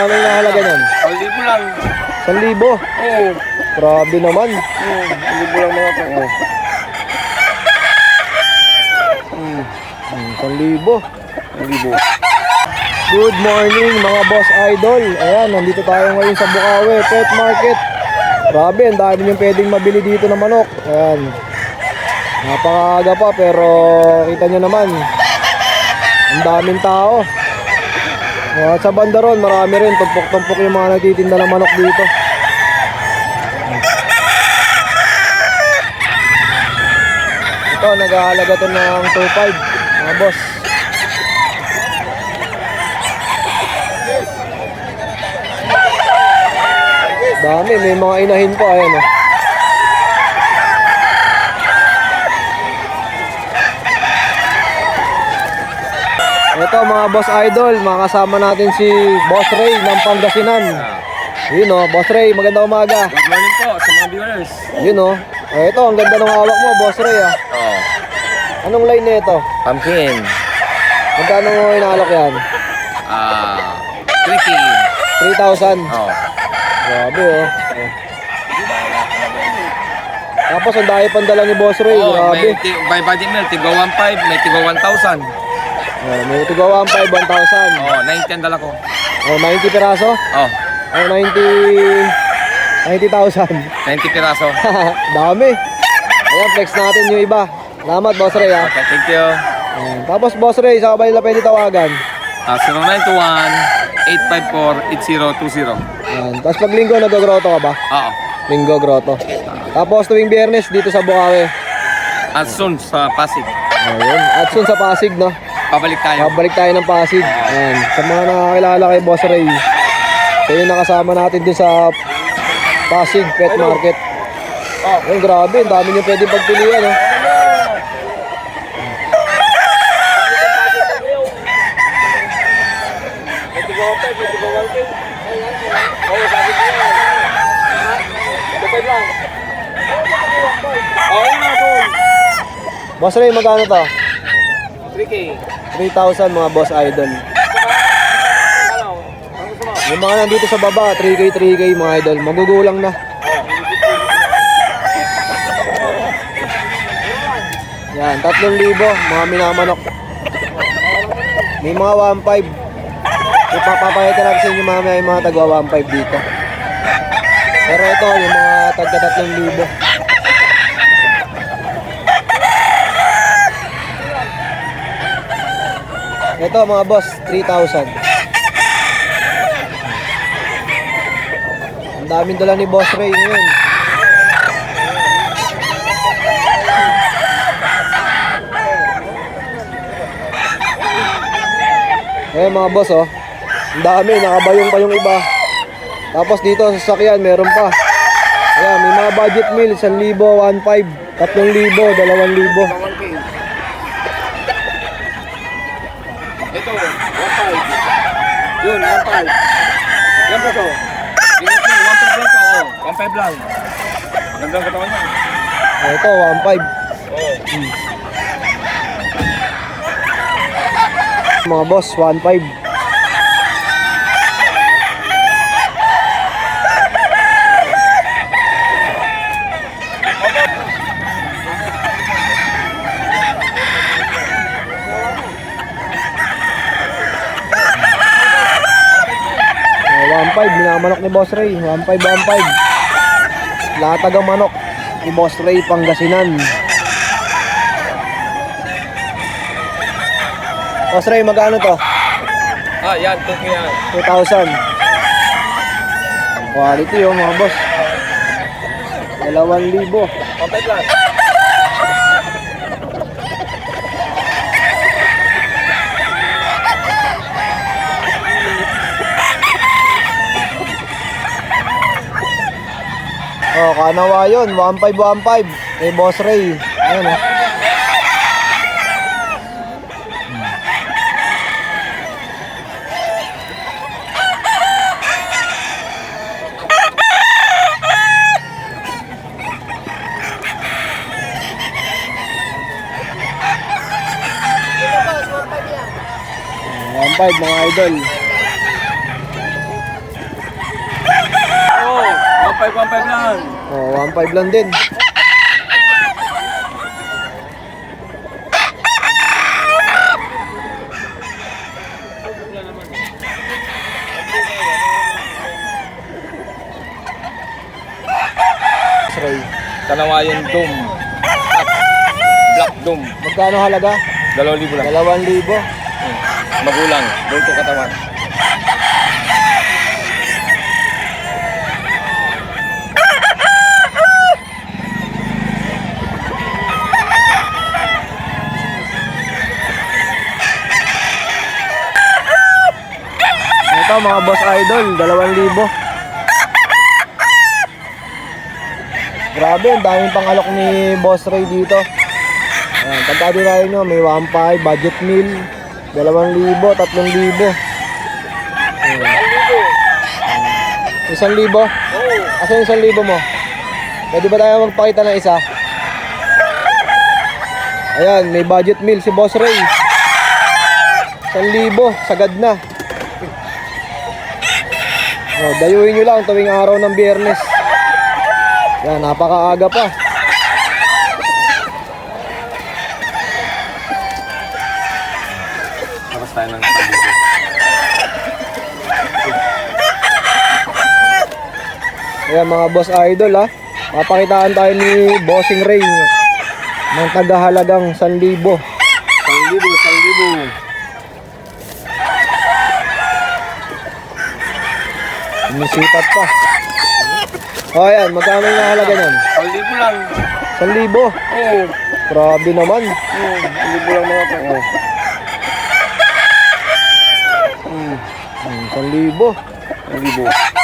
Ano yung nahalaga nun? 1,000 lang. 1,000? Oo. Grabe naman. 1,000 lang mga to. Oo. 1,000. 1,000. Good morning mga boss idol. Ayan, nandito tayo ngayon sa Bukawi Pet Market. Grabe, ang dami niyong pwedeng mabili dito na manok. Ayan. Napakaaga pa pero kita nyo naman. Ang daming tao. At sa banda ron, marami rin. Tumpok-tumpok yung mga nagtitinda ng manok dito. Ito, nag-aalaga to ng 2.5 mga boss. Dami, may mga inahin pa. Ayan o. Ito mga boss idol, makasama natin si Boss Ray ng Pangasinan. Yun o, Boss Ray, magandang umaga. Good morning po sa mga viewers. Yun o. Ito, ang ganda ng hawak mo, Boss Ray ah. Oo. Anong line na ito? Pumpkin. Magkano mo inaalok yan? Tricky. 3,000. Oo. Grabe oh. Tapos ang dahil pandala ni Boss Ray, Oo, grabe. may body meal, tigwa 1,500, may tigwa 1,000. May tigawa 1,500, 1,000. Oo, 90 ang dala ko. 90 piraso? Oo, 90,000. 90 piraso. Dami. Ayan, flex natin yung iba. Salamat, Boss Ray ha. Okay, thank you. Tapos Boss Ray, sa kabay na pwede tawagan. 0921-854-8020. Ayan. Tapos pag linggo, nag-groto ka ba? Oo. Linggo, groto. Tapos tuwing biyernes, dito sa Bukawi. At soon sa Pasig. Ayun. At soon sa Pasig, no? Pabalik tayo. Babalik tayo ng Pasig. Ayan. Sa mga nakakilala kay Boss Ray, siya yung nakasama natin dun sa Pasig Pet Market. Ayun, grabe. Ang dami nyo pwede pagpilian, no? Boss Ray, magkano to? 3K. 3,000 mga boss idol. Yung mga nandito sa baba, 3K, 3K mga idol. Magugulang na. Yan, 3,000 mga minamanok. May mga 1,500. Ipapapakita natin sa inyo mamaya yung mga tagwa 1,500 dito. Pero ito, yung mga tagka 3,000. Ito mga boss, 3,000. Ang daming dala ni Boss Ray ngayon. Ayan mga boss oh. Ang dami, nakabayong pa yung iba. Tapos dito sa sasakyan, meron pa. Ayan, may mga budget meal, 1,000, 1,500, 3,000, 2,000. Ito, 1,500. Yun, 1,500. Yan po to. Yun, 1,500 lang po. 1,500 lang. Gandang katawan niya. Ito, 1,500. Mga boss, 1,500. Minamanok ni Boss Ray, 1,500, 1,500. Latag ang manok ni Boss Ray, Pangasinan. Boss Ray, magkano to? Yan, 2K yan. 2,000. Quality oh mga boss. 2,000. 1,500 lang. Oh, kanawa yun, 1,500, 1,500. Kay Boss Ray. Ayan oh. Yan 1,500 mga idol. 1.5 lang. Oh, 1.5 lang din. Ray. Kanawayan Dome. At Black Dome. Magkano halaga? 2,000 lang. 2,000. Magulang. Doon to katawan. Ito mga boss idol, 2,000. Grabe, ang daming pangalok ni Boss Ray dito. Ayan, pagkadirahin nyo, may 1.5, budget meal, 2,000, 3,000. Ayan. 1,000? Asan yung 1,000 mo? Pwede ba tayo magpakita ng isa? Ayan, may budget meal si Boss Ray. 1,000, sagad na. Oh, dayuhin nyo lang tuwing araw ng Biyernes. Yan, napakaaga pa. Tapos tayo ng pagdito. Ayan mga boss idol ha. Papakitaan tayo ni Bossing Ray ng tagahalagang 1,000. 1,000. Umisipat pa. O ayan, magkano yung halaga niyan? 1,000 lang. 1,000. Oo. Grabe naman. 1,000 lang mga to. Oh. 1,000. 1,000.